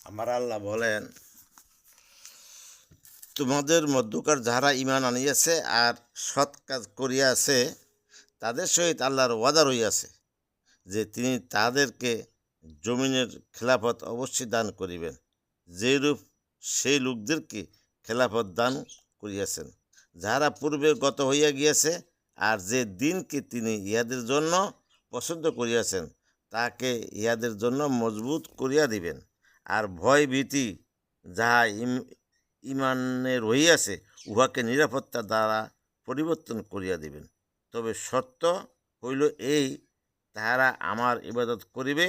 আমার আল্লাহ বলেন, তোমাদের মধ্যকার যাহারা ঈমান আনিয়াছে আর সৎ কাজ করিয়াছে তাদের সহিত আল্লাহর ওয়াদা রইয়াছে যে তিনি তাদেরকে জমিনের খেলাফত অবশ্যই দান করিবেন, যেরূপ সেই লোকদেরকে খেলাফত দান করিয়াছেন যাহারা পূর্বে গত হইয়া গিয়াছে, আর যে দিনকে তিনি ইহাদের জন্য পছন্দ করিয়াছেন তাকে ইহাদের জন্য মজবুত করিয়া দিবেন। আর ভয় ভীতি যাহা ইমানে রহিয়াছে উহাকে নিরাপত্তা দ্বারা পরিবর্তন করিয়া দিবেন। তবে সত্য হইল এই, তাহারা আমার ইবাদত করিবে,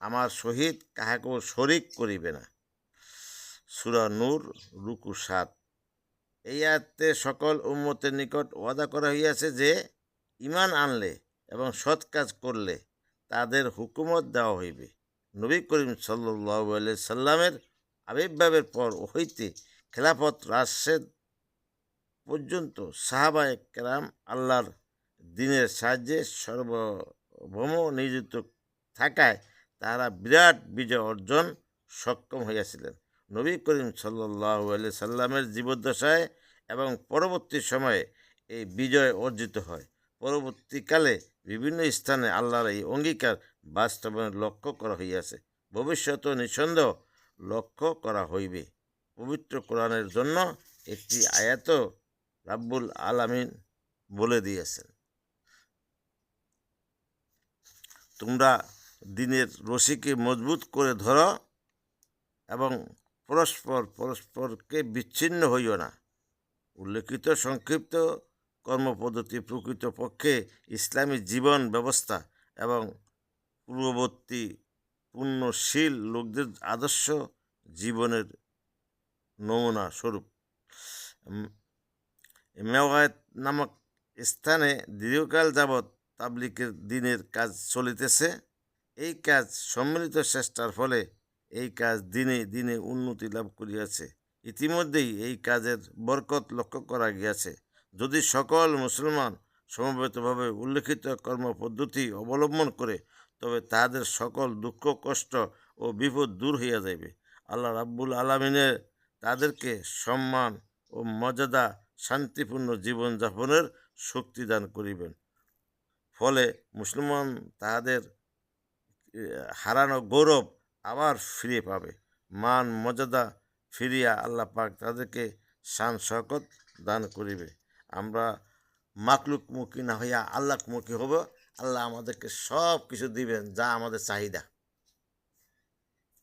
আমার সহিত কাহাকেও শরিক করিবে না। সূরা নূর রুকু ৭। এই আয়াতে সকল উম্মতের নিকট ওয়াদা করা হইয়াছে যে ঈমান আনলে এবং সৎ কাজ করলে তাদের হুকুমত দেওয়া হইবে। নবী করিম সাল্লাল্লাহু আলাইহি সাল্লামের আবির্ভাবের পর হইতে খেলাফত রাশেদ পর্যন্ত সাহাবায়ে কেরাম আল্লাহর দ্বীনের সাহায্যে সার্বভৌম নিয়োজিত থাকায় তাহারা বিরাট বিজয় অর্জন সক্ষম হইয়াছিলেন। নবী করিম সাল্লাল্লাহু আলাইহি সাল্লামের জীবদ্দশায় এবং পরবর্তী সময়ে এই বিজয় অর্জিত হয়। পরবর্তীকালে বিভিন্ন স্থানে আল্লাহর এই অঙ্গীকার বাস্তবায়নের লক্ষ্য করা হইয়াছে, ভবিষ্যতেও নিঃসন্দেহ লক্ষ্য করা হইবে। পবিত্র কোরআনের জন্য একটি আয়াত রাব্বুল আলামিন বলে দিয়েছেন, তোমরা দ্বীনের রশিকে মজবুত করে ধরো এবং পরস্পরকে বিচ্ছিন্ন হইও না। উল্লেখিত সংক্ষিপ্ত কর্মপদ্ধতি প্রকৃতপক্ষে ইসলামী জীবন ব্যবস্থা এবং পূর্ববর্তী পুণ্যশীল লোকদের আদর্শ জীবনের নমুনা স্বরূপ। মেওয়াত নামক স্থানে দীর্ঘকাল যাবৎ তাবলিগের দ্বীনের কাজ চলিতেছে। এই কাজ সম্মিলিত চেষ্টার ফলে এই কাজ দিনে দিনে উন্নতি লাভ করিয়াছে। ইতিমধ্যেই এই কাজের বরকত লক্ষ্য করা গিয়াছে। যদি সকল মুসলমান সমবেতভাবে উল্লেখিত কর্মপদ্ধতি অবলম্বন করে তবে তাহাদের সকল দুঃখ কষ্ট ও বিপদ দূর হইয়া যাইবে। আল্লাহ রাব্বুল আলামিনের তাদেরকে সম্মান ও মর্যাদা শান্তিপূর্ণ জীবনযাপনের শক্তি দান করিবেন। ফলে মুসলমান তাহাদের হারানো গৌরব আবার ফিরে পাবে, মান মর্যাদা ফিরিয়া আল্লাহ পাক তাদেরকে শান শওকত দান করিবে। আমরা মাকলুকমুখী না হইয়া আল্লাহমুখী হব। আল্লাহ আমাদেরকে সব কিছু দিবেন যা আমাদের চাহিদা।